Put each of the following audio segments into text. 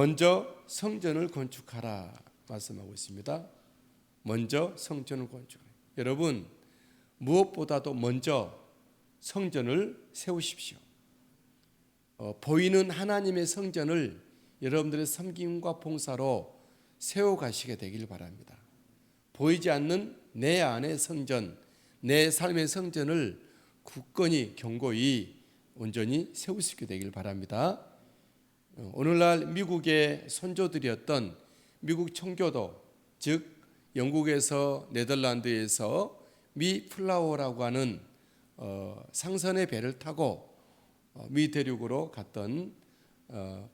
먼저 성전을 건축하라 말씀하고 있습니다. 먼저 성전을 건축하라. 여러분, 무엇보다도 먼저 성전을 세우십시오. 보이는 하나님의 성전을 여러분들의 섬김과 봉사로 세워가시게 되길 바랍니다. 보이지 않는 내 안의 성전, 내 삶의 성전을 굳건히 견고히 온전히 세우시게 되길 바랍니다. 오늘날 미국의 선조들이었던 미국 청교도, 즉 영국에서 네덜란드에서 미 플라워라고 하는 상선의 배를 타고 미 대륙으로 갔던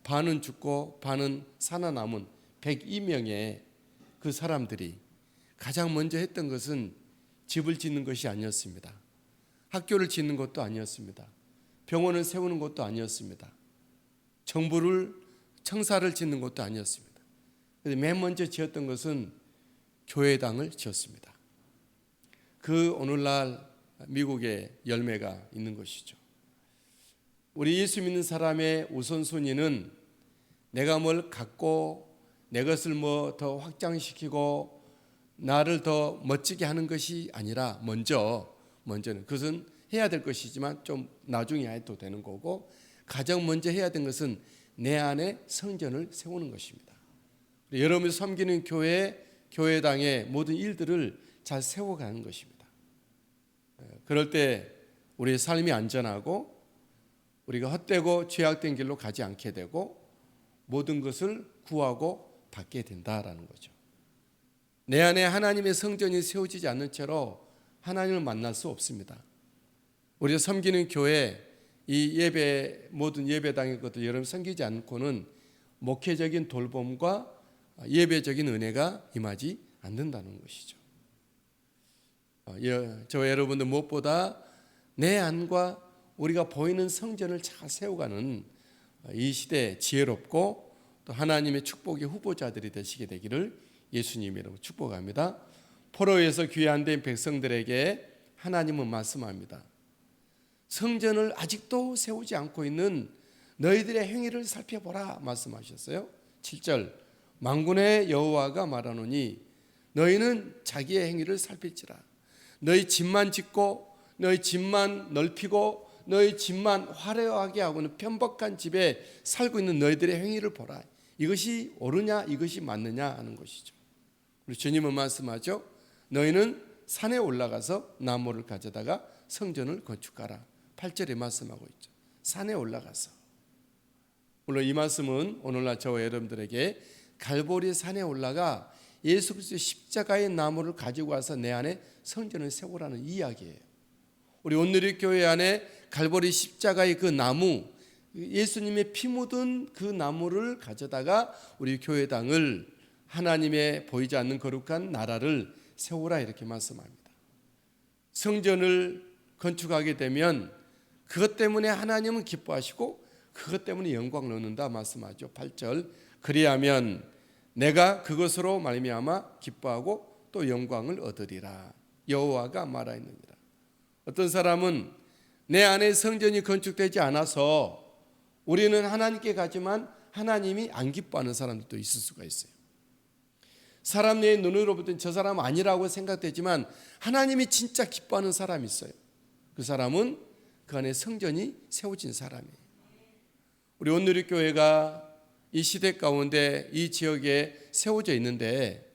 반은 죽고 반은 살아남은 102명의 그 사람들이 가장 먼저 했던 것은 집을 짓는 것이 아니었습니다. 학교를 짓는 것도 아니었습니다. 병원을 세우는 것도 아니었습니다. 청사를 짓는 것도 아니었습니다. 맨 먼저 지었던 것은 교회당을 지었습니다. 그 오늘날 미국의 열매가 있는 것이죠. 우리 예수 믿는 사람의 우선순위는 내가 뭘 갖고 내 것을 더 확장시키고 나를 더 멋지게 하는 것이 아니라 먼저는 그것은 해야 될 것이지만 좀 나중에 해도 되는 거고, 가장 먼저 해야 되는 것은 내 안에 성전을 세우는 것입니다. 여러분이 섬기는 교회당의 모든 일들을 잘 세워가는 것입니다. 그럴 때 우리의 삶이 안전하고 우리가 헛되고 죄악된 길로 가지 않게 되고 모든 것을 구하고 받게 된다라는 거죠. 내 안에 하나님의 성전이 세워지지 않는 채로 하나님을 만날 수 없습니다. 우리가 섬기는 교회, 이 예배, 모든 예배당의 것들 여러분 섬기지 않고는 목회적인 돌봄과 예배적인 은혜가 임하지 않는다는 것이죠. 저 여러분들 무엇보다 내 안과 우리가 보이는 성전을 잘 세워가는 이 시대에 지혜롭고 또 하나님의 축복의 후보자들이 되시게 되기를 예수님의 이름으로 축복합니다. 포로에서 귀환된 백성들에게 하나님은 말씀합니다. 성전을 아직도 세우지 않고 있는 너희들의 행위를 살펴보라 말씀하셨어요. 7절 만군의 여호와가 말하노니 너희는 자기의 행위를 살필지라. 너희 집만 짓고 너희 집만 넓히고 너희 집만 화려하게 하고는 편박한 집에 살고 있는 너희들의 행위를 보라. 이것이 옳으냐 이것이 맞느냐 하는 것이죠. 우리 주님은 말씀하죠. 너희는 산에 올라가서 나무를 가져다가 성전을 건축하라. 8절에 말씀하고 있죠. 산에 올라가서. 물론 이 말씀은 오늘날 저와 여러분들에게 갈보리 산에 올라가 예수 그리스도의 십자가의 나무를 가지고 와서 내 안에 성전을 세우라는 이야기예요. 우리 온누리 교회 안에 갈보리 십자가의 그 나무, 예수님의 피 묻은 그 나무를 가져다가 우리 교회당을 하나님의 보이지 않는 거룩한 나라를 세우라 이렇게 말씀합니다. 성전을 건축하게 되면 그것 때문에 하나님은 기뻐하시고 그것 때문에 영광을 얻는다 말씀하죠. 8절 그리하면 내가 그것으로 말미암아 기뻐하고 또 영광을 얻으리라 여호와가 말하였느니라. 어떤 사람은 내 안에 성전이 건축되지 않아서 우리는 하나님께 가지만 하나님이 안 기뻐하는 사람들도 있을 수가 있어요. 사람 내 눈으로 볼 땐 저 사람 아니라고 생각되지만 하나님이 진짜 기뻐하는 사람이 있어요. 그 사람은 그 안에 성전이 세워진 사람이에요. 우리 온누리교회가 이 시대 가운데 이 지역에 세워져 있는데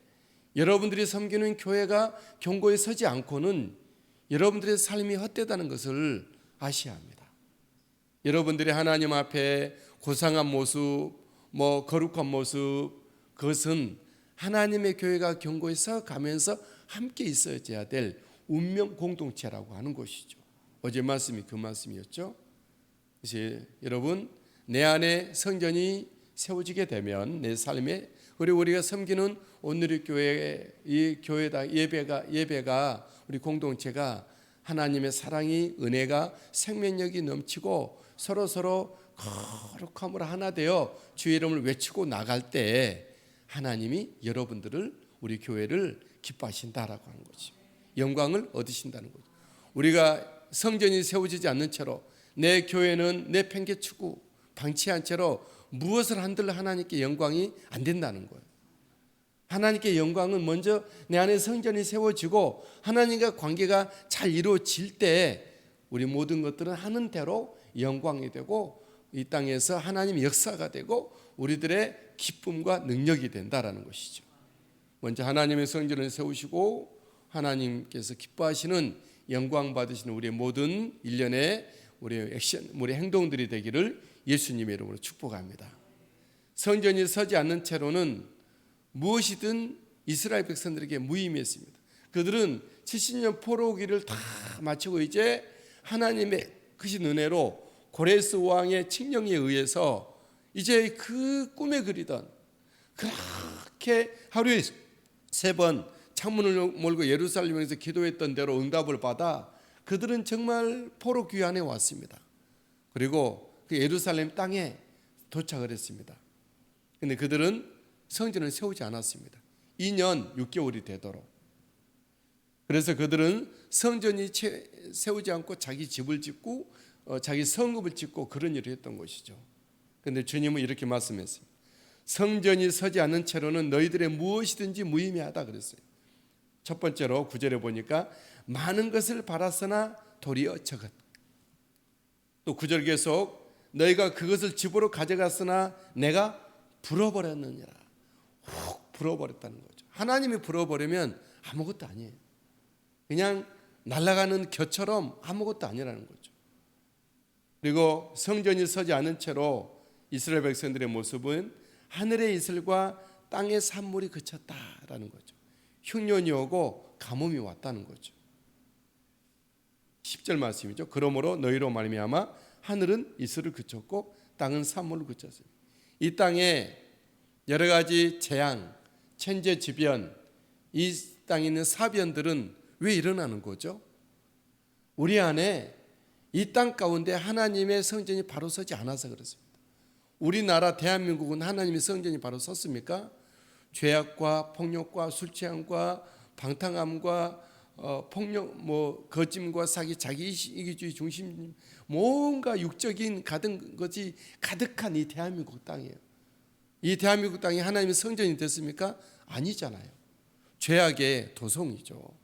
여러분들이 섬기는 교회가 견고히 서지 않고는 여러분들의 삶이 헛되다는 것을 아셔야 합니다. 여러분들이 하나님 앞에 고상한 모습, 거룩한 모습, 그것은 하나님의 교회가 견고히 서가면서 함께 있어야 될 운명 공동체라고 하는 것이죠. 어제 말씀이 그 말씀이었죠. 그래서 여러분 내 안에 성전이 세워지게 되면 내 삶에 그리고 우리가 섬기는 온누리 교회의 이 교회다 예배가 우리 공동체가 하나님의 사랑이 은혜가 생명력이 넘치고 서로 거룩함으로 하나 되어 주의 이름을 외치고 나갈 때 하나님이 여러분들을 우리 교회를 기뻐하신다라고 하는 거죠. 영광을 얻으신다는 거죠. 우리가 성전이 세워지지 않는 채로 내 교회는 내 팽개치고 방치한 채로 무엇을 한들 하나님께 영광이 안 된다는 거예요. 하나님께 영광은 먼저 내 안에 성전이 세워지고 하나님과 관계가 잘 이루어질 때 우리 모든 것들은 하는 대로 영광이 되고 이 땅에서 하나님의 역사가 되고 우리들의 기쁨과 능력이 된다라는 것이죠. 먼저 하나님의 성전을 세우시고 하나님께서 기뻐하시는 영광 받으시는 우리의 모든 일련의 우리의 액션, 우리의 행동들이 되기를 예수님의 이름으로 축복합니다. 성전이 서지 않는 채로는 무엇이든 이스라엘 백성들에게 무의미했습니다. 그들은 70년 포로기를 다 마치고 이제 하나님의 크신 은혜로 고레스 왕의 칙령에 의해서 이제 그 꿈에 그리던 그렇게 하루에 3번 창문을 몰고 예루살렘에서 기도했던 대로 응답을 받아 그들은 정말 포로 귀환에 왔습니다. 그리고 그 예루살렘 땅에 도착을 했습니다. 그런데 그들은 성전을 세우지 않았습니다. 2년 6개월이 되도록. 그래서 그들은 성전이 세우지 않고 자기 집을 짓고 자기 성읍을 짓고 그런 일을 했던 것이죠. 그런데 주님은 이렇게 말씀했습니다. 성전이 서지 않는 채로는 너희들의 무엇이든지 무의미하다 그랬어요. 첫 번째로 9절에 보니까 많은 것을 바랐으나 도리어 적었. 또 9절 계속 너희가 그것을 집으로 가져갔으나 내가 불어버렸느니라. 훅 불어버렸다는 거죠. 하나님이 불어버리면 아무것도 아니에요. 그냥 날아가는 겨처럼 아무것도 아니라는 거죠. 그리고 성전이 서지 않은 채로 이스라엘 백성들의 모습은 하늘의 이슬과 땅의 산물이 그쳤다라는 거죠. 흉년이 오고 가뭄이 왔다는 거죠. 10절 말씀이죠. 그러므로 너희로 말미암아 하늘은 이슬을 그쳤고 땅은 산물을 그쳤어요. 이 땅에 여러 가지 재앙, 천재지변, 이 땅에 있는 사변들은 왜 일어나는 거죠? 우리 안에 이 땅 가운데 하나님의 성전이 바로 서지 않아서 그렇습니다. 우리나라 대한민국은 하나님의 성전이 바로 섰습니까? 죄악과 폭력과 술취함과 방탕함과 폭력, 거짓과 사기, 자기 이기주의 중심, 뭔가 육적인 가득 것이 가득한 이 대한민국 땅이에요. 이 대한민국 땅이 하나님의 성전이 됐습니까? 아니잖아요. 죄악의 도성이죠.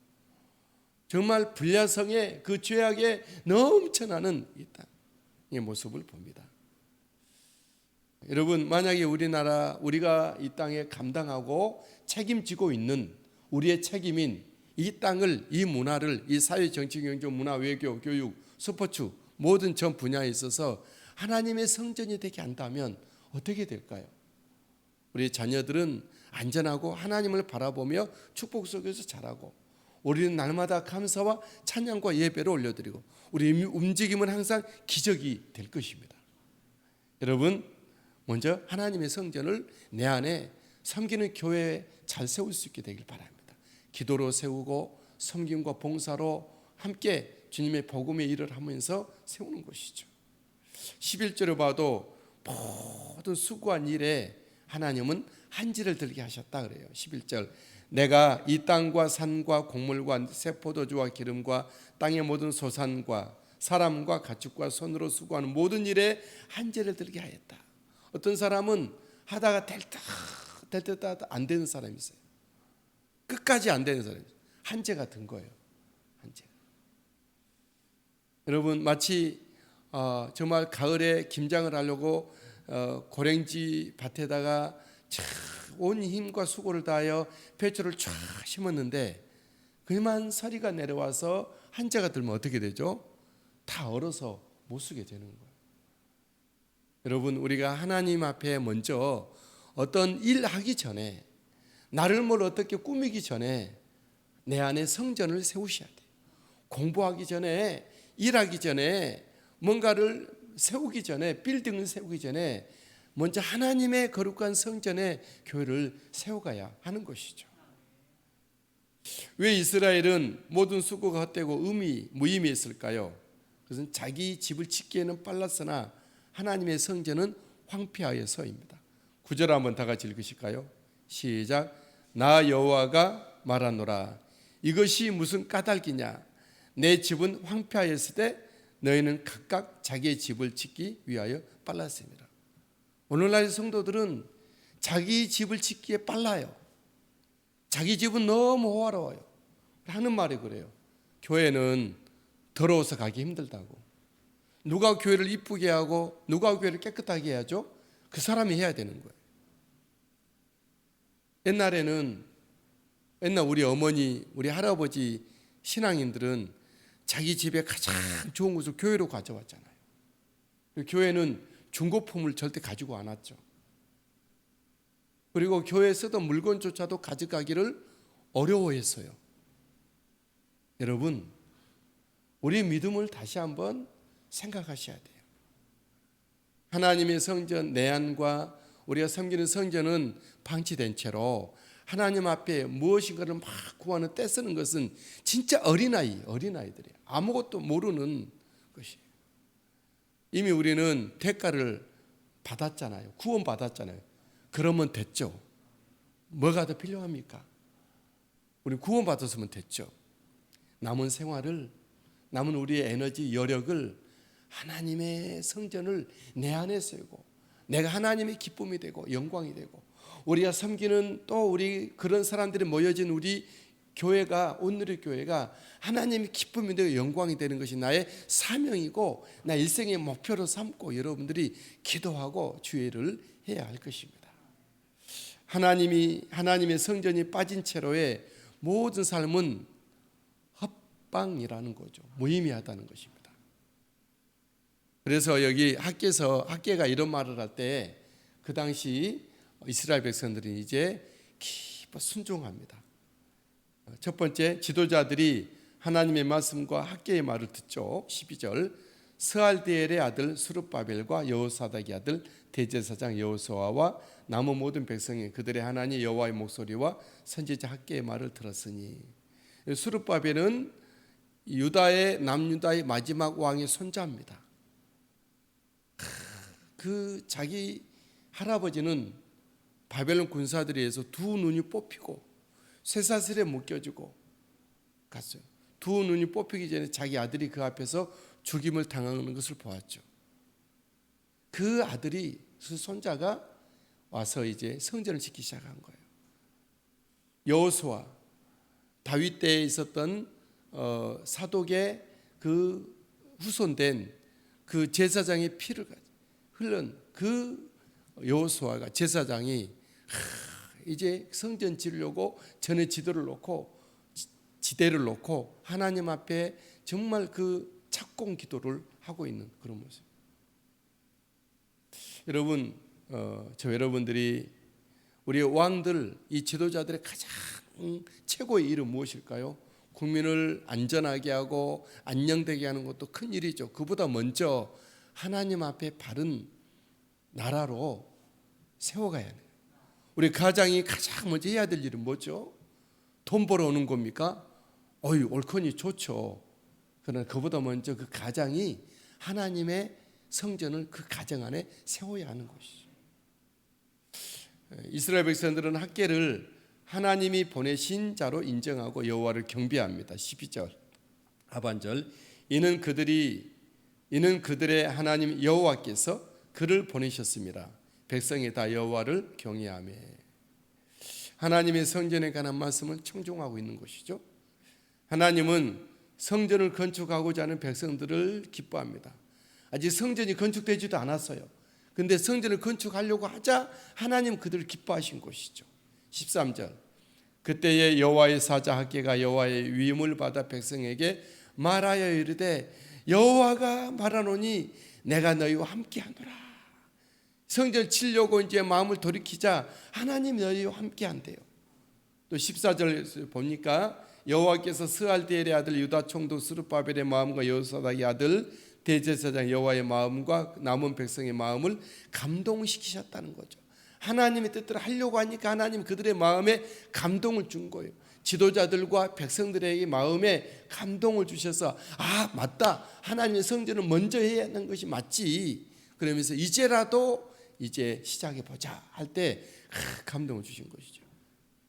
정말 불야성의 그 죄악에 넘쳐나는 이 땅의 모습을 봅니다. 여러분, 만약에 우리가 이 땅에 감당하고 책임지고 있는 우리의 책임인 이 땅을, 이 문화를, 이 사회, 정치, 경제, 문화, 외교, 교육, 스포츠 모든 전 분야에 있어서 하나님의 성전이 되게 한다면 어떻게 될까요? 우리 자녀들은 안전하고 하나님을 바라보며 축복 속에서 자라고, 우리는 날마다 감사와 찬양과 예배를 올려드리고, 우리 움직임은 항상 기적이 될 것입니다. 여러분, 먼저 하나님의 성전을 내 안에 섬기는 교회에 잘 세울 수 있게 되길 바랍니다. 기도로 세우고 섬김과 봉사로 함께 주님의 복음의 일을 하면서 세우는 것이죠. 11절을 봐도 모든 수고한 일에 하나님은 한지를 들게 하셨다 그래요. 11절 내가 이 땅과 산과 곡물과 새포도주와 기름과 땅의 모든 소산과 사람과 가축과 손으로 수고하는 모든 일에 한지를 들게 하였다. 어떤 사람은 하다가 될 듯 안 되는 사람이 있어요. 끝까지 안 되는 사람이 있어요. 한재가 든 거예요. 한재. 여러분, 마치 정말 가을에 김장을 하려고 고랭지 밭에다가 온 힘과 수고를 다하여 배추를 쫙 심었는데 그만 서리가 내려와서 한재가 들면 어떻게 되죠? 다 얼어서 못 쓰게 되는 거예요. 여러분, 우리가 하나님 앞에 먼저 어떤 일 하기 전에, 나를 뭘 어떻게 꾸미기 전에 내 안에 성전을 세우셔야 돼요. 공부하기 전에, 일하기 전에, 뭔가를 세우기 전에, 빌딩을 세우기 전에 먼저 하나님의 거룩한 성전에 교회를 세워가야 하는 것이죠. 왜 이스라엘은 모든 수고가 헛되고 무의미했을까요? 그것은 자기 집을 짓기에는 빨랐으나 하나님의 성전은 황폐하여서입니다. 9절 한번 다 같이 읽으실까요? 시작. 나 여호와가 말하노라. 이것이 무슨 까닭이냐? 내 집은 황폐하였을 때 너희는 각각 자기의 집을 짓기 위하여 빨랐습니다. 오늘날의 성도들은 자기 집을 짓기에 빨라요. 자기 집은 너무 호화로워요. 하는 말이 그래요. 교회는 더러워서 가기 힘들다고. 누가 교회를 이쁘게 하고 누가 교회를 깨끗하게 해야죠? 그 사람이 해야 되는 거예요. 옛날 우리 어머니, 우리 할아버지 신앙인들은 자기 집에 가장 좋은 것을 교회로 가져왔잖아요. 교회는 중고품을 절대 가지고 안 왔죠. 그리고 교회에 쓰던 물건조차도 가져가기를 어려워했어요. 여러분, 우리 믿음을 다시 한번 생각하셔야 돼요. 하나님의 성전 내안과 우리가 섬기는 성전은 방치된 채로 하나님 앞에 무엇인가를 막 구하는 떼쓰는 것은 진짜 어린아이들이에요. 아무것도 모르는 것이에요. 이미 우리는 대가를 받았잖아요. 구원 받았잖아요. 그러면 됐죠. 뭐가 더 필요합니까? 우리 구원 받았으면 됐죠. 남은 생활을, 남은 우리의 에너지, 여력을 하나님의 성전을 내 안에 세우고 내가 하나님의 기쁨이 되고 영광이 되고 우리가 섬기는 또 우리 그런 사람들이 모여진 우리 교회가, 오늘의 교회가 하나님의 기쁨이 되고 영광이 되는 것이 나의 사명이고 나 일생의 목표로 삼고 여러분들이 기도하고 주의를 해야 할 것입니다. 하나님의 성전이 빠진 채로의 모든 삶은 헛방이라는 거죠. 무의미하다는 것입니다. 그래서 여기 학계가 이런 말을 할 때 그 당시 이스라엘 백성들이 이제 깊이 순종합니다. 첫 번째, 지도자들이 하나님의 말씀과 학계의 말을 듣죠. 12절, 스알디엘의 아들 스룹바벨과 여호사닥의 아들 대제사장 여호수아와 남은 모든 백성이 그들의 하나님 여호와의 목소리와 선지자 학계의 말을 들었으니. 스룹바벨은 남유다의 마지막 왕의 손자입니다. 그 자기 할아버지는 바벨론 군사들에 의해서 두 눈이 뽑히고 쇠사슬에 묶여지고 갔어요. 두 눈이 뽑히기 전에 자기 아들이 그 앞에서 죽임을 당하는 것을 보았죠. 그 아들이, 그 손자가 와서 이제 성전을 짓기 시작한 거예요. 여호수아, 다윗 때에 있었던 사독의 그 후손된 그 제사장의 피를 흘른 그 여호수아가, 제사장이 이제 성전 지으려고 전에 지대를 놓고 하나님 앞에 정말 그 착공 기도를 하고 있는 그런 모습. 여러분, 여러분들이 우리 왕들, 이 지도자들의 가장 최고의 일은 무엇일까요? 국민을 안전하게 하고 안녕되게 하는 것도 큰 일이죠. 그보다 먼저 하나님 앞에 바른 나라로 세워가야 해요. 우리 가장이 가장 먼저 해야 될 일은 뭐죠? 돈 벌어오는 겁니까? 옳거니 좋죠. 그러나 그보다 먼저 그 가장이 하나님의 성전을 그 가정 안에 세워야 하는 것이죠. 이스라엘 백성들은 학계를 하나님이 보내신 자로 인정하고 여호와를 경배합니다. 12절 하반절, 이는 그들의 하나님 여호와께서 그를 보내셨습니다. 백성이 다 여호와를 경외하며. 하나님의 성전에 관한 말씀을 청종하고 있는 것이죠. 하나님은 성전을 건축하고자 하는 백성들을 기뻐합니다. 아직 성전이 건축되지도 않았어요. 근데 성전을 건축하려고 하자 하나님 그들을 기뻐하신 것이죠. 13절, 그때에 여호와의 사자 학계가 여호와의 위임을 받아 백성에게 말하여 이르되 여호와가 말하노니 내가 너희와 함께하노라. 성전 치려고 이제 마음을 돌이키자 하나님 너희와 함께한대요. 또 14절 보니까 여호와께서 스알디엘의 아들 유다 총독 스룹바벨의 마음과 여호사닥의 아들 대제사장 여호와의 마음과 남은 백성의 마음을 감동시키셨다는 거죠. 하나님의 뜻대로 하려고 하니까 하나님 그들의 마음에 감동을 준 거예요. 지도자들과 백성들에게 마음에 감동을 주셔서 맞다, 하나님의 성전을 먼저 해야 하는 것이 맞지, 그러면서 이제 시작해보자 할 때 감동을 주신 것이죠.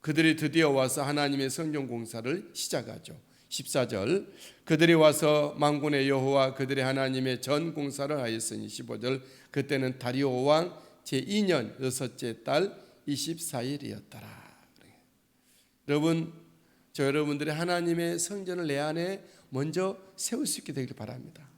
그들이 드디어 와서 하나님의 성전 공사를 시작하죠. 14절, 그들이 와서 만군의 여호와 그들의 하나님의 전 공사를 하였으니. 15절, 그때는 다리오 왕 제2년 여섯째 달 24일이었더라. 여러분, 저 여러분들이 하나님의 성전을 내 안에 먼저 세울 수 있게 되길 바랍니다.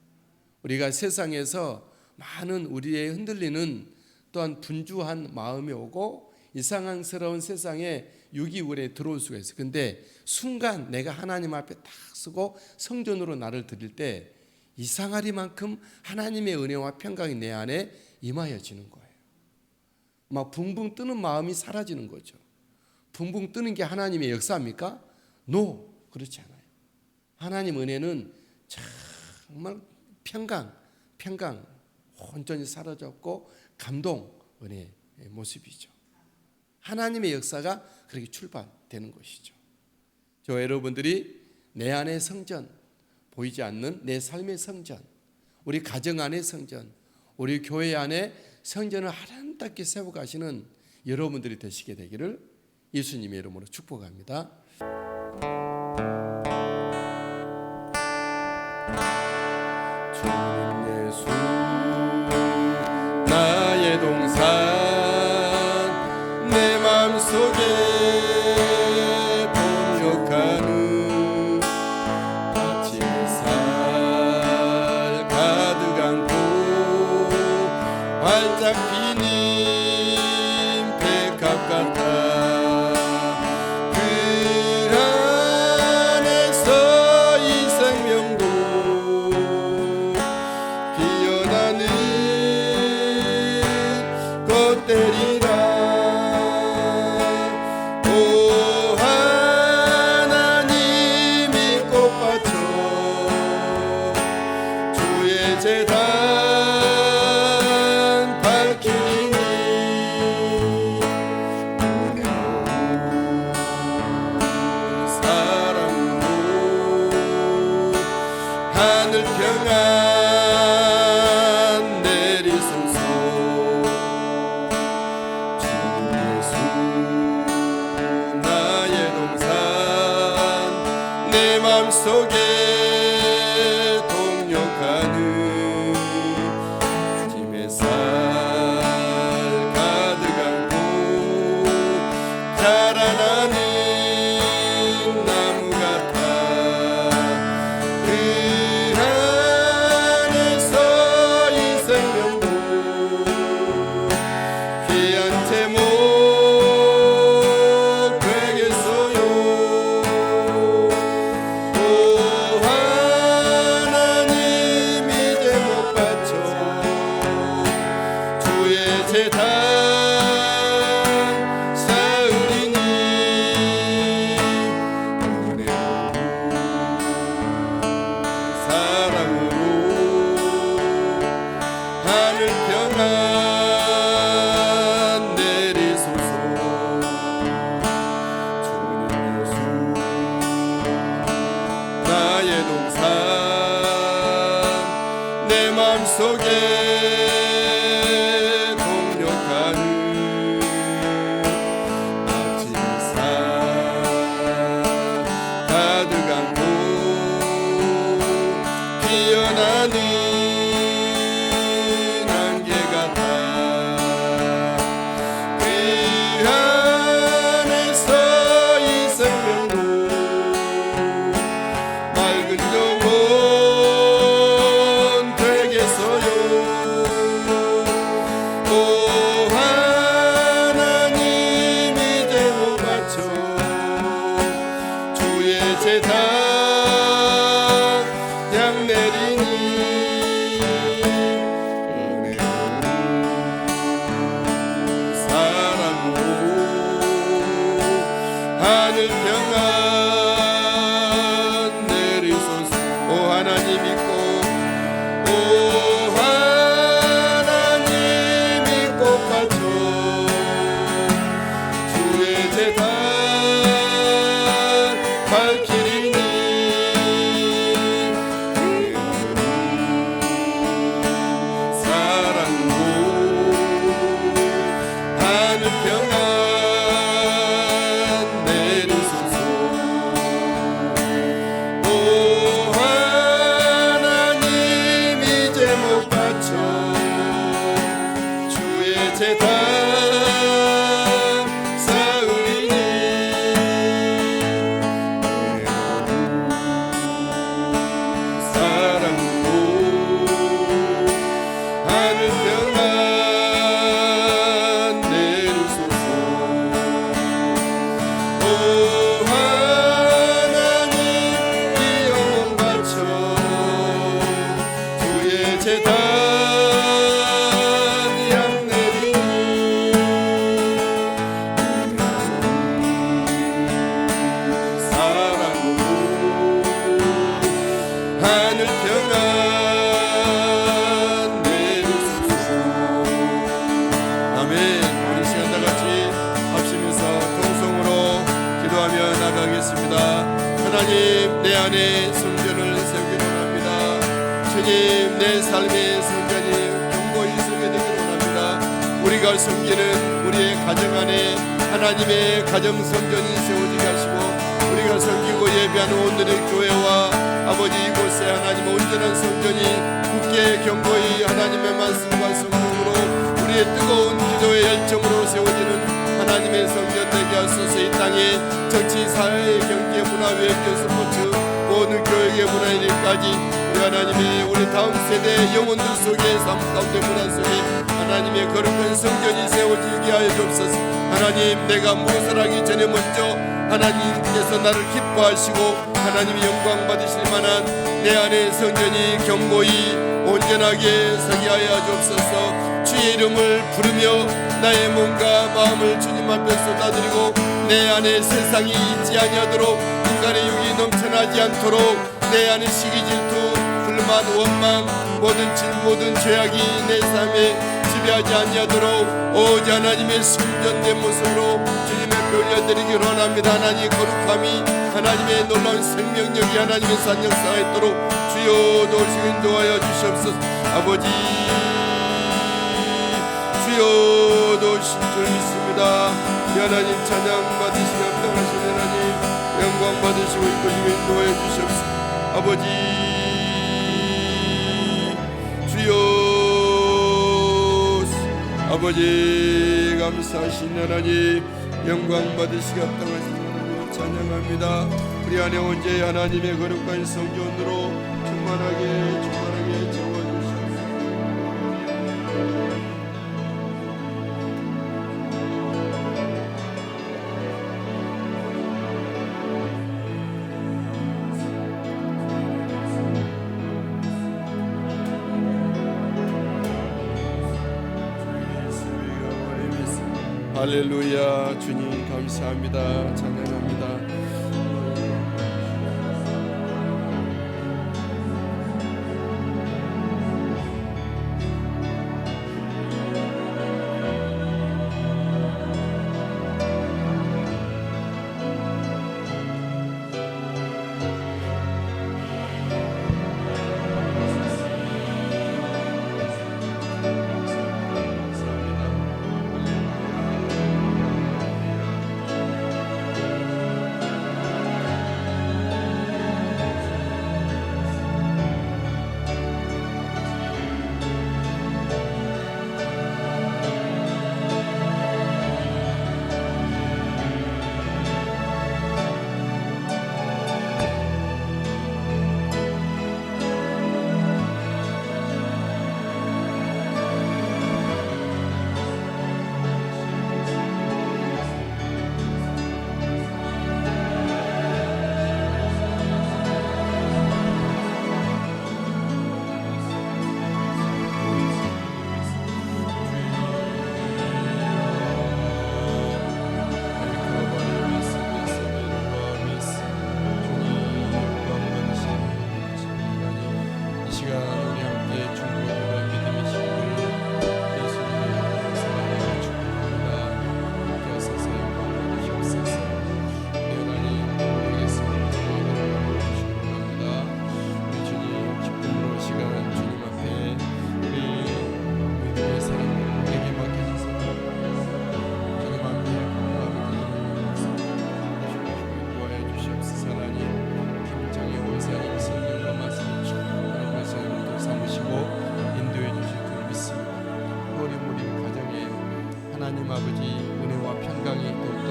우리가 세상에서 많은 우리의 흔들리는 또한 분주한 마음이 오고 이상스러운 세상에 유기울에 들어올 수가 있어요. 근데 순간 내가 하나님 앞에 딱 서고 성전으로 나를 드릴 때 이상하리만큼 하나님의 은혜와 평강이 내 안에 임하여지는 거예요. 막 붕붕 뜨는 마음이 사라지는 거죠. 붕붕 뜨는 게 하나님의 역사입니까? No, 그렇지 않아요. 하나님 은혜는 정말 평강, 온전히 사라졌고 감동, 은혜의 모습이죠. 하나님의 역사가 그렇게 출발되는 것이죠. 저 여러분들이 내 안의 성전, 보이지 않는 내 삶의 성전, 우리 가정 안의 성전, 우리 교회 안에 성전을 아름답게 세워가시는 여러분들이 되시게 되기를 예수님의 이름으로 축복합니다. 주님 예수 나의 동산 내 마음속에 동역하는 아침 햇살 가득 안고 활짝 피는 백합 같아 하늘 평안 내리소서. 주님 예수 나의 동산 내 맘속에 동역하는 아침 햇살 가득 안고 자라나는 나무 같아 내 맘속에 동역하는 아침 햇살 가득 안고 피어나는 안개 같아 주의 제단 쌓으리니 사랑으로 하늘 평안 내리소서. 오 하나님 이 영혼 바쳐 주의 제단 향 내리니 사랑으로 하늘 평안 내리소서. 아멘. 우리 시간 다 같이 합심해서 통성으로 기도하며 나가겠습니다. 하나님, 내 안에 성전을 세우기를 원합니다. 주님, 내 삶의 성전이 견고히 세워지기를 원합니다. 우리가 섬기는 우리의 가정 안에 하나님의 가정 성전이 세워지게 하시고, 우리가 섬기고 예배하는 오늘의 교회와 아버지 이곳에 하나님 온전한 성전이 굳게 견고히 하나님의 말씀과 성령으로 우리의 뜨거운 기도의 열정으로 세워지는 하나님의 성전 되게 하소서. 이 땅에 정치, 사회, 경제, 문화, 외교, 스포츠 모든 교육의 문화일까지 우리 하나님의 우리 다음 세대 영혼들 속에 삶 가운데 문화 속에 하나님의 거룩한 성전이 세워지게 하여 주옵소서. 하나님, 내가 무엇을 하기 전에 먼저 하나님께서 나를 기뻐하시고 하나님이 영광 받으실 만한 내 안에 성전이 견고히 온전하게 서게 하여 주옵소서. 주의 이름을 부르며 나의 몸과 마음을 주님 앞에 쏟아드리고 내 안에 세상이 있지 아니하도록 인간의 육이 넘쳐나지 않도록 내 안에 시기 질투 불만 원망 모든 죄악이 내 삶에 지배하지 아니하도록 오직 하나님의 순전된 모습으로 주님의 올려드리기를 원합니다. 하나님의 거룩함이 하나님의 놀라운 생명력이 하나님의 산 역사가 있도록 주여 도우시고 인도하여 주시옵소서. 아버지 주여 도우신 줄 믿습니다. 하나님 찬양 받으시고 합당하신 하나님 영광 받으시고 이끌시고 인도하여 주시옵소서. 아버지 주여 아버지 감사하신 하나님 영광 받으시고 합당하신 하나님 찬양합니다. 우리 안에 언제 하나님의 거룩한 성전으로 충만하게 채워주시옵소서. 할렐루야. 주님 감사합니다. 찬양합니다. 아버지 은혜와 평강이 더욱더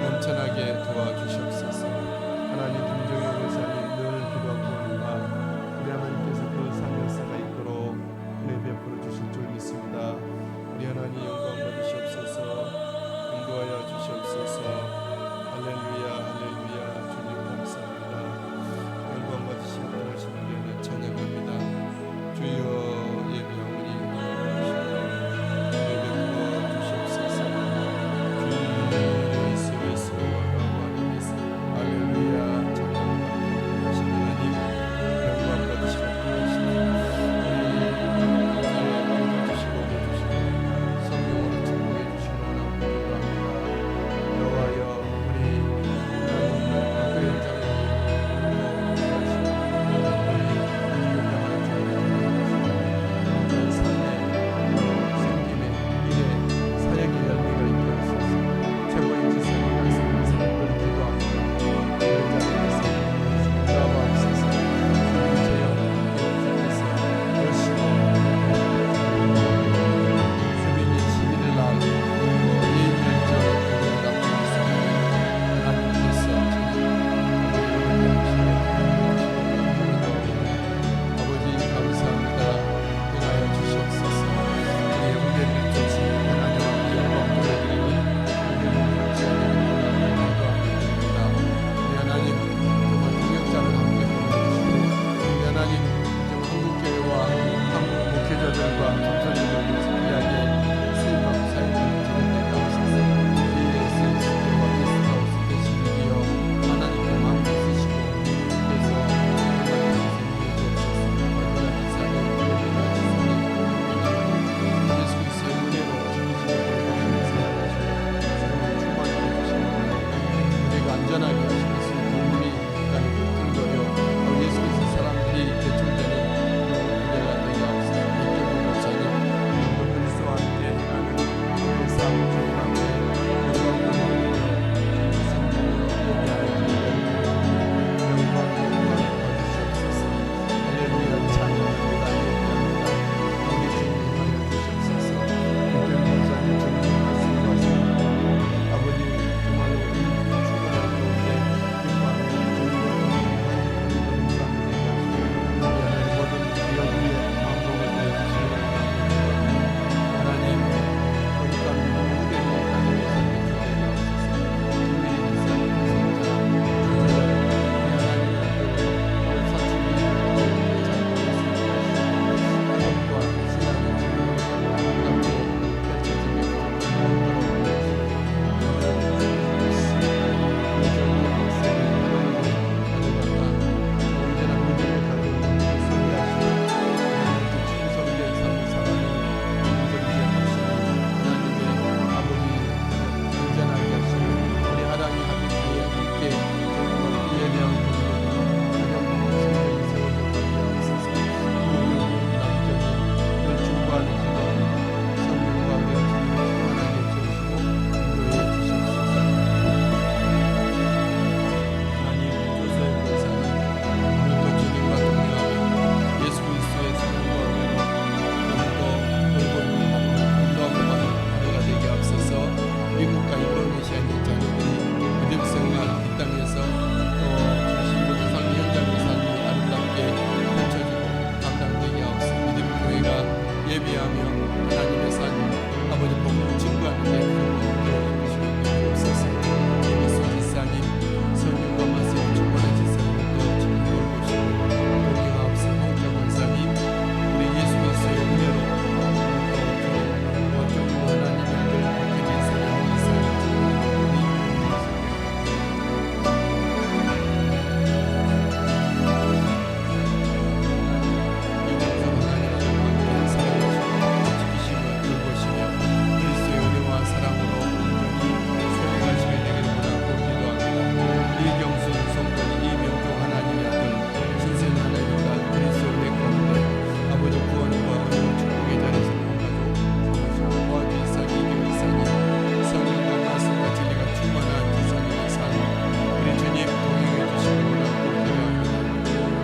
넘쳐나게 도와주시옵소서. 하나님 김정영 의사님 늘 기도하고 합니다. 우리 하나님께서 그 삶 역사가 있도록 은혜 베풀어 주실 줄 믿습니다. 우리 하나님 영광 받으시옵소서. 인도하여 주시옵소서. 할렐루야 할렐루야. 주님 감사합니다. 영광 받으시고 하시는 은혜를 찬양합니다. 주여 예배하오니 은혜 베풀어 주시옵소서. 주여 예수 예수와 강구하옵소서. 할렐루야 찬양합니다.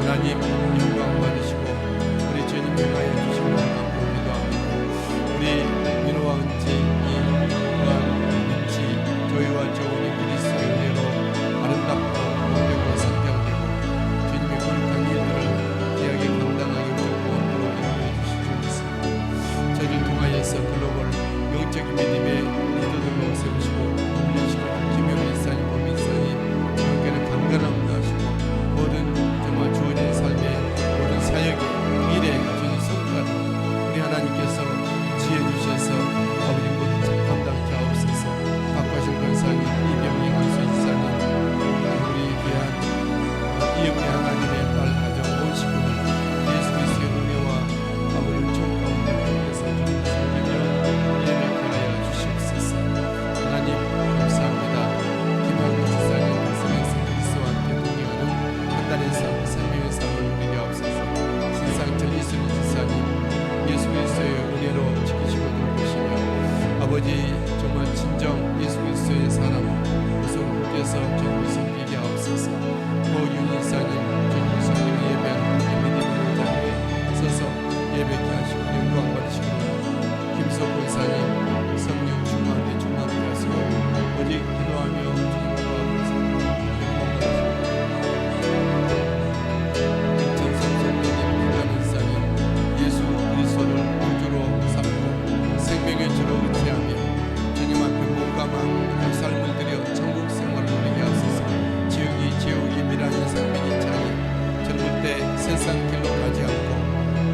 하나님 영광 받으시고 은혜, 민호와 은지, 이 또한 믿음의 리더들로 세우시고 훈련시키는 김영희 이사님, 범인사님 함께는 강건함을 하시고 모든 정말 주어진 삶의 모든 사역의 일에 주어진 성과를 우리 하나님께서 지혜 주셔서 아버지 모든 감당케 하옵소서. 박과실 권사님, 이병희 권수 이사님, 우리 귀한 이영희 하나님의 딸 가정 온 식구들 예수 그리스도의 은혜와 아버지 은총 가운데 통해서 주님 섬기며 예배케 하여 주시옵소서. 하나님 감사합니다. 김학민 지사님 가슴에서 그리스도와 함께 동행하는 한 달의 삶, 생명의 삶을 누리게 하옵소서. 신상철 이순희 지사님 예수 그리스도의 은혜로 지키시고 돌보시며 아버지 정말 진정 예수 그리스도의 사람 구성께서 주님을 섬기게 하옵소서. 고윤희 이사님 주님 섬기며 예배하는 믿음의 자리에 서서 예배케 하시고 영광 받으시고 김석호 이사님 성령 충만케 충만케 하시고 오직 기도하며 주님과 영광 받으시고 전성성도님 김한희 이사님 예수 그리스도를 구주로 삼고 생명의 주로 의지하며 주님 앞에 몸과 마음의 삶을 드려 천국 생활을 누리게 하소서. 지옥이 지옥이 미라니 상민이 차이 젊을 때 세상 길로 가지 않고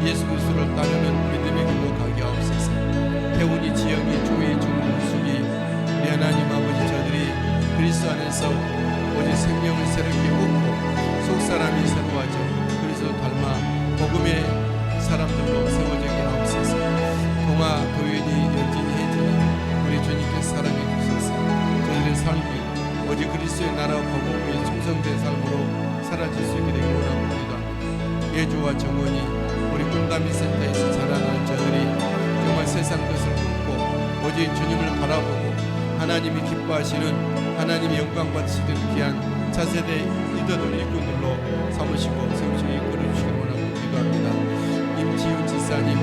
예수 그리스도를 따르는 믿음의 길로 가게 하옵소서. 태훈이 지영이 조이 중문숙이 우리 하나님 아버지 저들이 그리스도 안에서 오직 생명을 새롭게 얻고 속사람이 새로워져 그리스도 닮아 복음의 사람들로 세워지게 하옵소서. 동아 도윤이 여진이 혜진이 우리 주님께서 사랑해 주셔서 저들의 삶이 오직 그리스도의 나라 복음에 충성된 삶으로 사라질 수 있게 되길 원하고 기도합니다. 예주와 정원이 우리 꿈다미 센터에서 자라는 저들이 정말 세상 것을 꿈고 오직 주님을 바라보고 하나님이 기뻐하시는 하나님이 영광 받으시는 귀한 차세대 리더들 일꾼들로 삼으시고 세우시고 이끌어주시길 원하고 기도합니다. 임지훈 지사님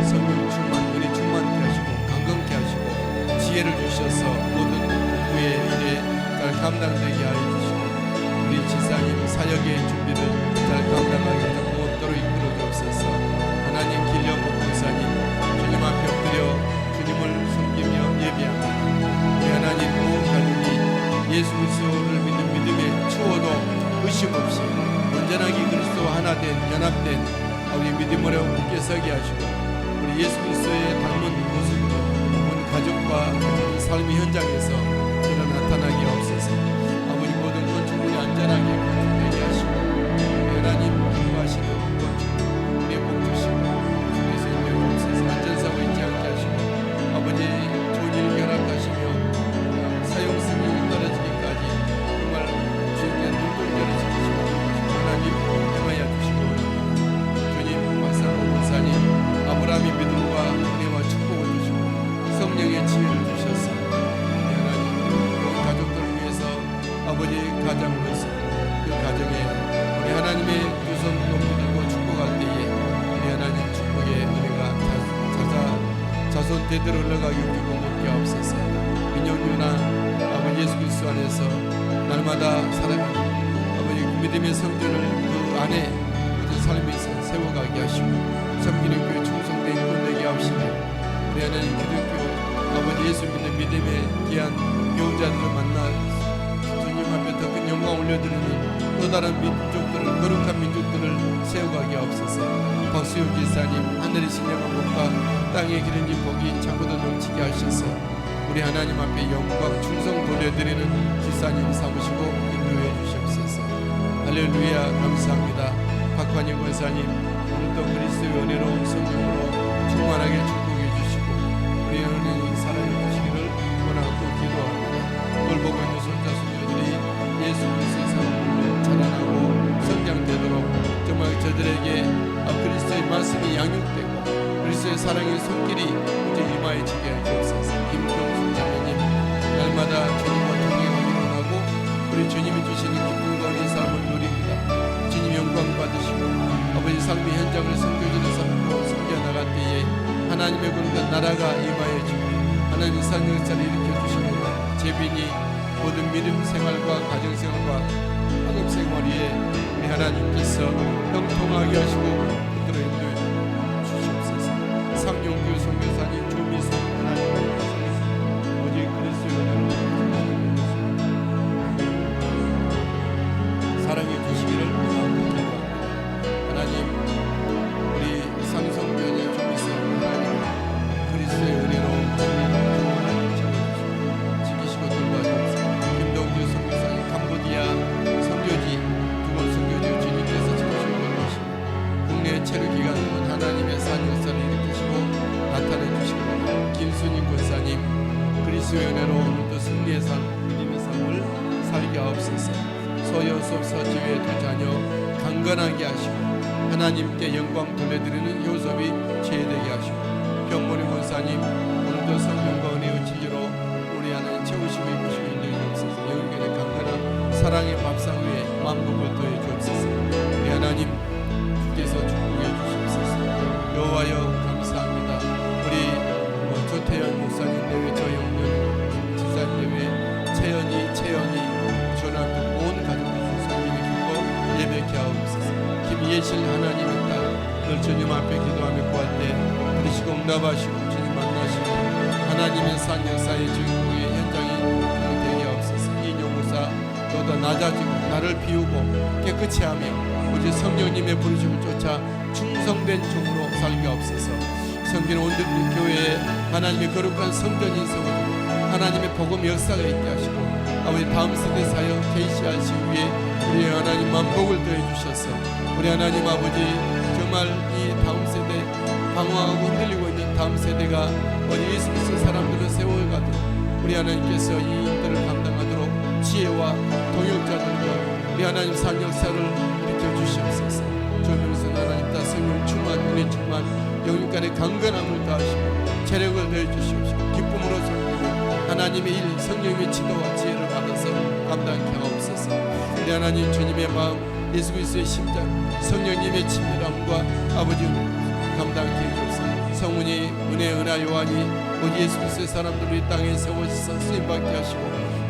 성령 충만 은혜 충만케 하시고 강건케 하시고 지혜를 주셔서 모든 공부의 일에 잘 감당되게 하여 주시고 우리 지사님 사역의 준비를 잘 감당하게 무엇도로 이끌어 주옵소서. 하나님 길려 목사님 주님 앞에 엎드려 주님을 섬기며 예배합니다. 우리 하나님 온 가족이 예수 그리스도를 믿는 믿음에 추워도 의심 없이 온전하게 그리스도와 하나 된 연합된 우리 믿음으로 굳게 서게 하시고 우리 예수 그리스도의 닮은 모습으로 온 가족과 삶의 현장에서 드러 나타나게 하옵소서. 아버지 모든 것 충분히 안전하게 건축되게 하시고 하나님 기뻐하시는 건축 우리의 복 주시고 주께서 인도해 주옵소서. 안전사고 있지 않게 하시고 아버지 좋은 일 결합하시며 사용 승인이 떨어지기까지 정말 주님의 눈동자를 지키시고 하나님 행하여 주시기 원합니다. 주님 박사로 목사님 아브라함의 믿음과 은혜와 축복을 주시고 성령의 지혜를 주셔서 하나님 온 가족들을 위해서 아버지 가정으로서 그 가정에 우리 하나님의 두 손 높이 들고 축복할 때에 우리 하나님 축복의 은혜가 자손 대대로 흘러가기 공급케 하옵소서. 민영유나 아버지 예수 그리스도 안에서 날마다 살아가는 아버지 믿음의 성전을 그 안에 모든 삶에서 세워가게 하시고 섬기는 교회 충성된 일꾼되게 하시며 우리 하나님 기독교 아버지 예수 믿는 믿음의 귀한 배우자들을 만나 주님 앞에 더 큰 영광 올려드리는 또 다른 민족들을 거룩한 민족들을 세워가게 하옵소서. 박수영 지사님 하늘의 신령한 복과 땅에 기르는 복이 참고도 넘치게 하셔서 우리 하나님 앞에 영광 충성 돌려드리는 지사님 삼으시고 인도해 주시옵소서. 할렐루야 감사합니다. 박환영 권사님 오늘도 그리스도의 은혜로 성령으로 충만하게 축복해 주시고 우리 하나님 사랑해 주시기를 원하고 기도합니다. 널 보고 있는 손자 손녀들이 예수 그리스도의 사랑으로 자라나고 성장되도록 정말 저들에게 그리스도의 말씀이 양육되고 그리스도의 사랑의 손길이 이제 임하여 지게 하옵소서. 김경수 자매님 날마다 주님과 동행하기를 원하고 우리 주님이 주시는 기쁨과 은혜의 삶을 누립니다. 주님 영광 받으시고 아버지 삶의 현장을 섬겨주는 삶으로 섬겨나갈 때에 하나님의 거룩한 나라가 임하여지고 하나님 삶의 역사를 일으켜주시고 재빈이 모든 믿음 생활과 가정 생활과 학업 생활 위에 우리 하나님께서 형통하게 하시고 그들을 인도해 주시옵소서. 상용교 선교사님 조미수 하나님 김종숙 권사님 그리스도의 은혜로 오늘도 승리의 삶, 믿음의 삶을 살게 하옵소서. 소요섭 서지의 두 자녀 강건하게 하시고 하나님께 영광 돌려드리는 요섭이 제되게 하시고 병모님 권사님 오늘도 성령과 은혜의 진리로 우리 하나님 채우시고 입으시고 인도해 주옵소서. 영육의 강건한 사랑의 밥상 위에 만복을 더해 주옵소서. 우리 하나님 주께서 축복해 주시옵소서. 여호와여 감사합니다. 우리 조태현 목사님 내외 저영년 지사님 내외 채연이 전한 온 가족들 주사님의 기뻐 예배케 하옵소서. 김예실 하나님의 딸 늘 주님 앞에 기도하며 구할 때 들으시고 응답하시고 주님 만나시고 하나님의 산 역사의 주인공의 현장이 되게 하옵소서. 이인용 목사 너도 낮아지고 나를 비우고 깨끗이 하며 오직 성령님의 부르심을 쫓아 충성된 종으로 살게 하옵소서. 성기는 온들 교회에 하나님의 거룩한 성전이 세워지고 하나님의 복음 역사가 있게 하시고 아버지 다음 세대 사역 KCRC 위에 우리 하나님 만복을 더해 주셔서 우리 하나님 아버지 정말 이 다음 세대 방황하고 흔들리고 있는 다음 세대가 어디 예수 그리스도 사람들을 세워가도록 우리 하나님께서 이 일들을 감당하도록 지혜와 동역자들과 우리 하나님 산 역사를 일으켜 주시옵소서. 주님께서 하나님 다 성령 충만 은혜 충만 영육간의 강건함을 다하시고 체력을 더해 주시옵시고 기쁨으로 섬기고 하나님의 일 성령의 지도와 지혜를 받아서 감당케 하옵소서. 우리 하나님 주님의 마음 예수 그리스도의 심장 성령님의 친밀함과 아버지 감당케 해주옵소서. 성훈이 은혜 은하 요한이 오직 예수 그리스도의 사람들을 이 땅에 세워서 쓰임받게 하시고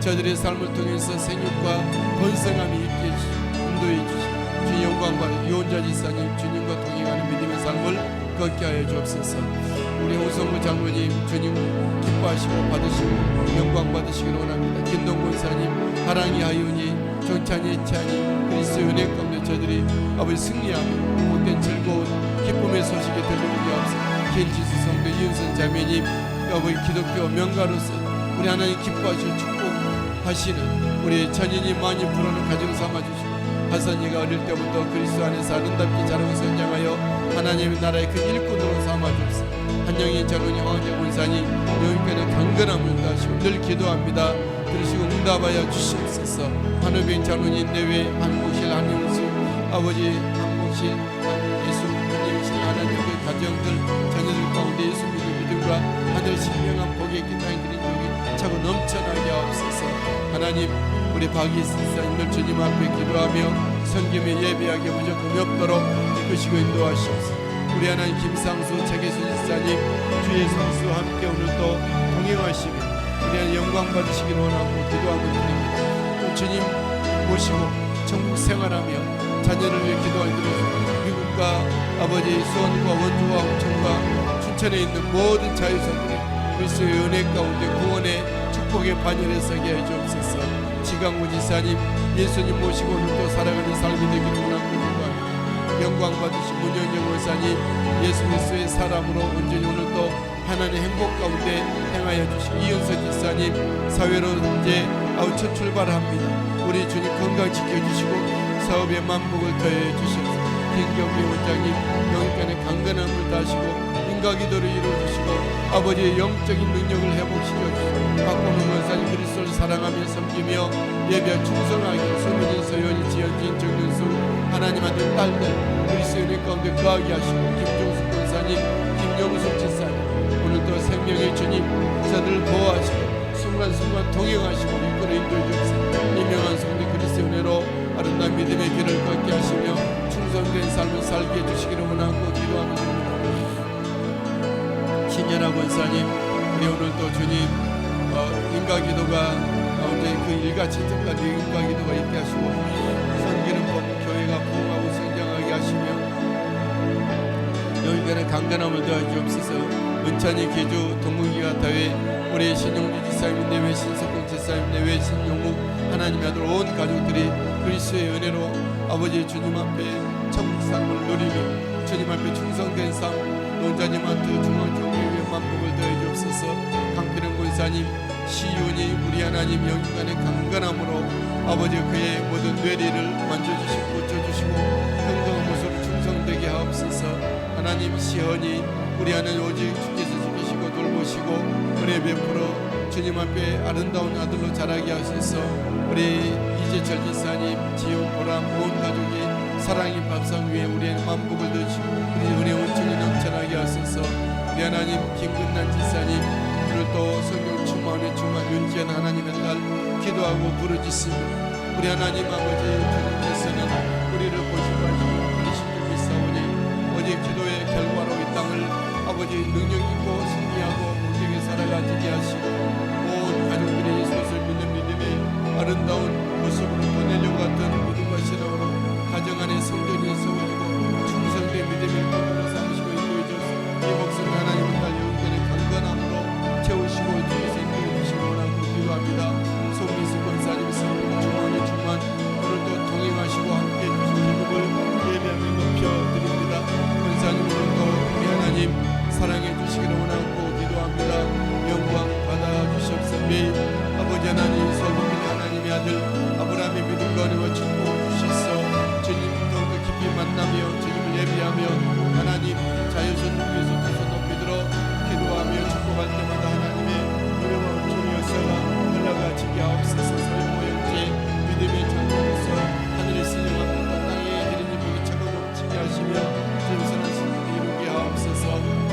저들의 삶을 통해서 생육과 번성함이 있게 해주시고 인도해 주시고 주님 영광받은 유언자 지사님 주님과 동행하는 믿음의 삶을 걷게 하여 주옵소서. 우리 오성구 장로님 주님 기뻐하시고 받으시고 영광 받으시기를 원합니다. 김동권 사님 하랑이 하윤이 정찬이 찬이 그리스도의 은혜 가운데 저들이 아버지 승리하며 복된 즐거운 기쁨의 소식에 들려오게 하옵소서. 겐지수 성도 이은선 자매님 아버지 기독교 명가로서 우리 하나님 기뻐하시고 축복하시는 우리 자녀님 많이 불어는 가정 삼아주시고 하선이가 어릴 때부터 그리스도 안에서 아름답게 자라고 성장하여 하나님의 나라의 큰 일꾼으로 삼아주옵소서. 한영희 전원이 황제 권사님 영육간의 강건함을 다하시고 늘 기도합니다. 들으시고 응답하여 주시옵소서. 한우빈 전원이 내외 한국실 한영수 아버지 한국실 예수 한영실 하나님 그 가정들 자녀들 가운데 예수 믿음과 하늘 신명한 복의 기타인 그린 종이 차고 넘쳐나게 하옵소서. 하나님 우리 박이스사님들 주님 앞에 기도하며 성김에 예배하게 무조건 없도록 이끄시고 인도하시옵소서. 우리 하나님 김상수 최계순 지사님 주의 성수와 함께 오늘도 동행하시며 우리 하나님 영광 받으시기를 원하고 기도하고 드립니다. 주님 모시고 천국 생활하며 자녀를 위해 기도할 때 미국과 아버지 수원과 원주와 우천과 춘천에 있는 모든 자유선들이 그리스도의 은혜 가운데 구원의 축복의 반열에 서게 해 주옵소서. 지강구 지사님 예수님 모시고 오늘도 살아가는 삶이 되기를 원하고 기도합니다. 영광 받으신 문영영 원사님 예수 그리스도의 사람으로 온전히 오늘도 하나님의 행복 가운데 행하여 주시고 이은서 지사님 사회로 이제 첫 출발합니다. 우리 주님 건강 지켜주시고 사업의 만복을 더해 주시옵소서. 김경배 원장님 영육간의 강건함을 다하시고 인가기도를 이루어주시고 아버지의 영적인 능력을 회복시켜주시고 박범은 원사님 그리스도를 사랑하며 섬기며 예배와 충성하게 소문진 서연이 지연진 정윤수 하나님 아들 딸들 그리스도의 은혜 가운데 거하게 하시고 김종숙 권사님 김영숙 지사님 오늘도 생명의 주님 저들을 보호하시고 순간순간 동행하시고 이끌어 인도해 주옵소서. 이명한 성도 그리스도의 은혜로 아름다운 믿음의 길을 걷게 하시며 충성된 삶을 살게 해주시기를 원하고 기도하며 드립니다. 신연아 권사님 우리 오늘도 주님 인가기도가 가운데 그 일가칠전까지 인가기도가 있게 하시고 선기는 법 교회가 부흥하고 성장하게 하시며 여기까지 강건함을 더해 주옵소서. 은찬이 기주 동문기가 다회 우리 신용주 지사님 내외 신석훈 지사님 내외 신용욱 하나님의 아들 온 가족들이 그리스도의 은혜로 아버지 주님 앞에 천국 삶을 누리며 주님 앞에 충성된 삶 농자님한테 중앙교회의 만복을 더해 주옵소서. 강필영 권사님 시윤이 우리 하나님 영육간의 강건함으로 아버지 그의 모든 뇌리를 만져주시고 고쳐주시고 건강한 모습으로 충성되게 하옵소서. 하나님 시헌이 우리 하나님 오직 주께서 지키시고 돌보시고 은혜 베풀어 주님 앞에 아름다운 아들로 자라게 하셔서 우리 이재철 지사님, 지용, 보람 온 가족이 사랑의 밥상 위에 우리의 만복을 드시고 우리 은혜 원증이 넘쳐나게 하셔서 우리 하나님 김근난 지사님, 그리고 또 성령 충만의 충만 윤지연 하나님의 딸 기도하고 부르짖습니다. 우리 하나님 아버지, 주님께서는 우리를 보시고 하시고 그리시는 믿사오니 오직 기도의 결과로 이 땅을 아버지 능력 있고 승리하고 공평하게 살아가지게 하시고 온 가족들이 예수를 믿는 믿음이 아름다운 모습으로 보내려고 같은 믿음과 신앙으로 가정 안에 성전이 세워지고 충성된 믿음의 꿈으로 삼으시고 인도해 주소서. 이 목숨 하나님을 딸 영혼의 강건함으로 채우시고 주께서 인도해 주시고 원하고 기도합니다. 송미수 권사님 성령 충만의 충만 오늘도 동행하시고 함께 해주신 기쁨을 예배하며 높여드립니다. 권사님 오늘도 우리 하나님 사랑해 주시기를 원하고 기도합니다. 영광 받아주시옵소서. 매일 아버지 하나님 소금인 하나님의 아들 아브라함의 믿음과 은혜와 축복을 주시소. 주님 더욱더 깊이 만나며 주님을 예배하며 하나님 자유선 위에서 두손 높이 들어 기도하며 축복할 때마다 하나님의 은혜와 은총이 역사가 흘러가지게 하옵소서. 소유모 형제 믿음의 전도로서 하늘의 신령한 땅에 하나님 복이 차고 넘치게 하시며 전선한 신분을 이루게 하옵소서.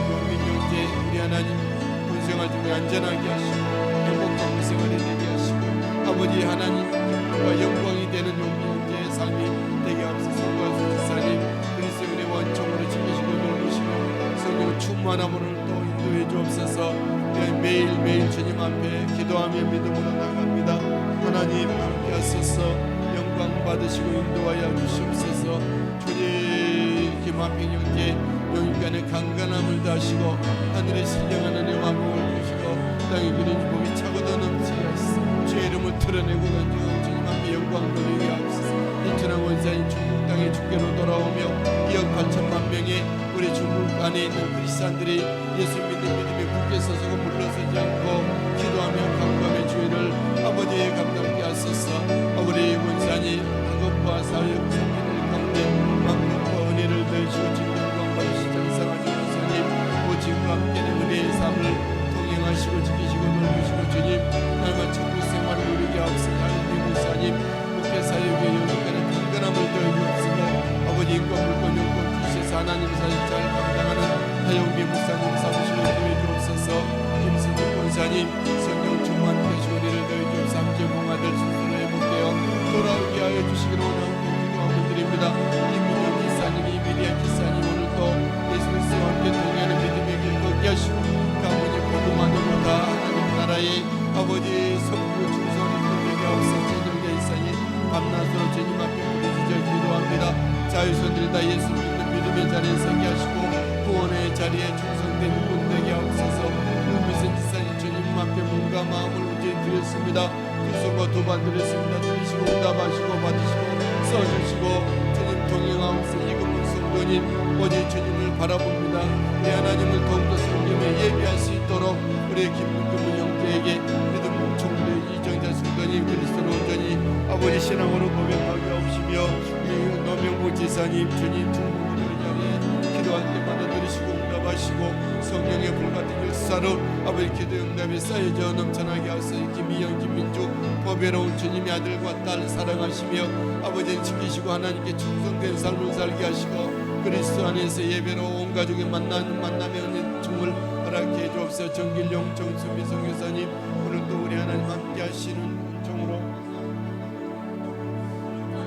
용민 형제 우리 하나님 군생활 중에 안전하게 하시고 행복한 군생활이 되게 하시고 아버지 하나님과 영광이 되는 용민 형제의 삶이 되게 하옵소서. 성과수 지사님 그리스도의 은혜 원총으로 지키시고 돌보시고 성령 충만함으로 또 인도해 주옵소서. 매일매일 주님 앞에 기도하며 믿음으로 나갑니다. 하나님 함께 하소서. 영광 받으시고 인도하여 주시옵소서. 주님 김한평 형제 영육간의 강건함을 다하시고 하늘의 신령한 은혜와 복을 주시고 땅의 그린 복이 차고도 넘치게 하시소. 주의 이름을 드러내고 간증하고 주님 앞에 영광 돌리게 하옵소서. 인천한 원사인 중국 땅에 주께로 돌아오며 2억 8천만 명의 우리 중국 안에 있는 크리스찬들이 예수 믿는 믿음에 굳게 서서고 물러서지 않고 기도하며 강구함의 주의를 아버지의 감당케 하소서. 우리 원산이 학업과 사회적 성민을 가운데 만국과 은혜를 더하시고 지금 영광 받으시지 장사하시는 주님 오직과 함께는 은혜의 삶을 동행하시고 지키시고 돌보시고 주님 날마다 천국 생활을 누리게 하옵소서. 하나님 목사님 국회 사역의 영역에는 강건함을 더해주옵소서. 아버지 인권 물권 영권 주시서 하나님 사역 잘 감당하는 하영기 목사님 사무실을 인도해 주옵소서. 김승준 권사님 성령 충만 되시고 은혜를 더해 주옵소서. 함재공아들 순수로 회복되어 돌아오게 하여 주시기를 원하고 기도하고 드립니다. 이민영 기사님 이미리아 기사님 오늘도 예수 그리스도와 함께 동행하는 믿음의 길 걷게 하시고 가문이 복음만으로 다 하나님 나라의 아버지 성부 충성을 되게 하옵소서. 제정자 이사님 밤낮으로 주님 앞에 부르짖어 기도합니다. 자유선들 다 예수 믿는 믿음의 자리에 서게 하시고 구원의 자리에 충성된 분 되게 하옵소서. 우미선 지사님 주님 앞에 몸과 마음을 온전히 드렸습니다. 두 손과 두 발 드렸습니다. 들으시고 응답하시고 받으시고 써주시고 주님 동행하옵소서. 이금은 성도님 오직 주님을 바라봅니다. 우리 하나님을 더욱더 성경에 예비할 수 있도록 우리 김문규문 형제에게 믿음 총대 이정자 성도님 그리스도로 온전히 아버지 신앙으로 고백하게 하옵시며 노명복 지사님 주님 중국의 자리에 기도할 때마다 들으시고 응답하시고 성령의 불같은 역사로 아버지 기도 응답이 쌓여져 넘쳐나게 하소서. 김미영 김민주 보배로운 주님의 아들과 딸 사랑하시며 아버지를 지키시고 하나님께 충성된 삶을 살게 하시고 그리스도 안에서 예배로 온 가족이 만나는 만남의 은총을 허락해 주옵소서. 정길용 정수미 선교사님 오늘도 우리 하나님 함께 하시는 은총으로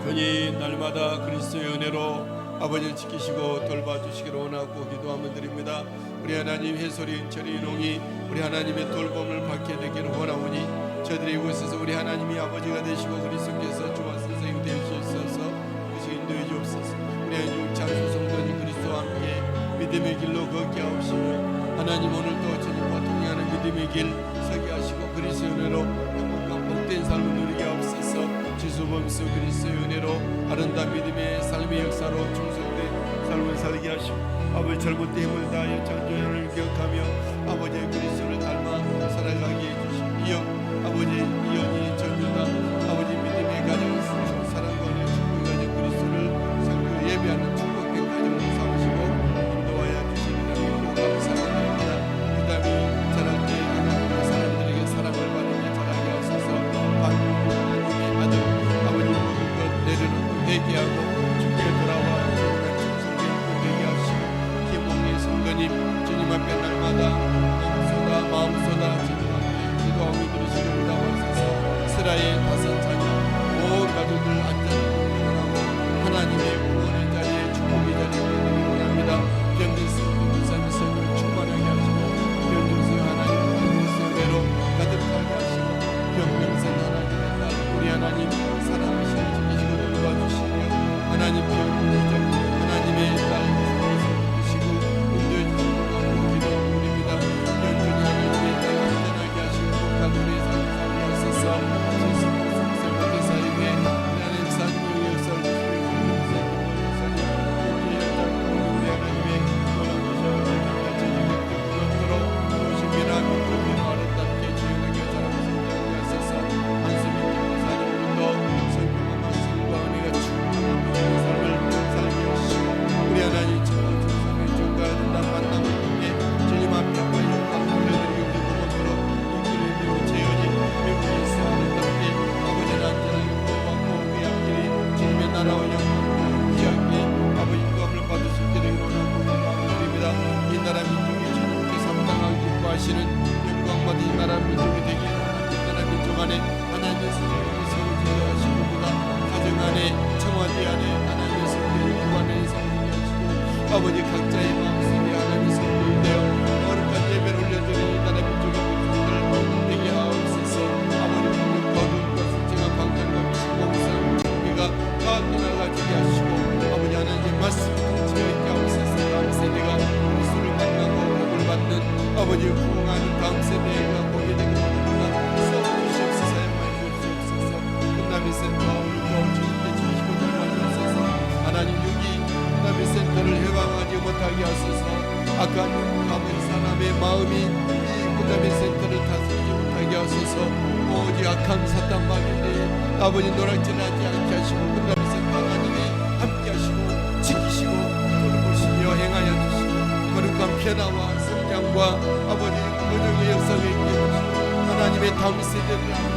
그니 날마다 그리스도의 은혜로 아버지를 지키시고 돌봐주시기를 원하고 기도하며 드립니다. 우리 하나님 해솔이 은철이 인홍이 우리 하나님의 돌봄을 받게 되기를 원하오니 저희들이 이곳에서 우리 하나님이 아버지가 되시고 그리스도께서 주와 선생님 되시옵소서. 그것이 인도해 주옵소서. 우리 하나님 장수 성도님 그리스도와 함께 믿음의 길로 걷게 하옵시며 하나님 오늘도 주님과 동행하는 믿음의 길 서게 하시고 그리스도의 은혜로 행복한 복된 삶을 누리게 하옵소서. 지수범수 그리스도의 은혜로 아름다운 믿음의 삶의 역사로 충성된 삶을 살게 하시고 아버지 젊은 때 힘을 다하여 창조연을 기억하며 아버지의 그리스도를 닮아 살아가게 해주시고 아버지 이연이 젊은다 아버지 믿음의 가정 사랑과 은혜 축복의 가정 그리스도를 상주 예배하는 축복된 가정을 삼으시고 인도하여 주시기를 믿고 감사합니다. 그 다음에 자랄 때 하나님과 아버지 각자의 마음속에 하나님의 성도이 되어 거룩한 예배를 올려드리는 나라의 민족의 백성들 되게 하옵소서. 아버지 거룩한 순진한 방장과 미신공상 우리가 다 떠나가지게 하시고 아버지 하나님의 말씀을 통치하게 있게 하옵소서. 다음 세대가 그리스도를 만나고 복을 받는 아버지 부흥하는 다음 세대가 보게 되기를 세워주시옵소서. 주시옵소서. 끝남의 센터 또 주님께 주시고 도와주옵소서. 하나님 여기 끝남의 센터를 해방하지 못하게 하소서. 악한 남은 사람의 마음이 이 끝남의 센터를 다스리지 못하게 하소서. 오직 악한 사탄 마귀들이 아버지 노락질하지 않게 하시고 끝남의 센터 하나님이 함께 하시고 지키시고 돌보시며 행하여 주시고 거룩한 변화와 성장과 아버지 은혜의 역사가 있게 하시고 하나님의 다음 세대를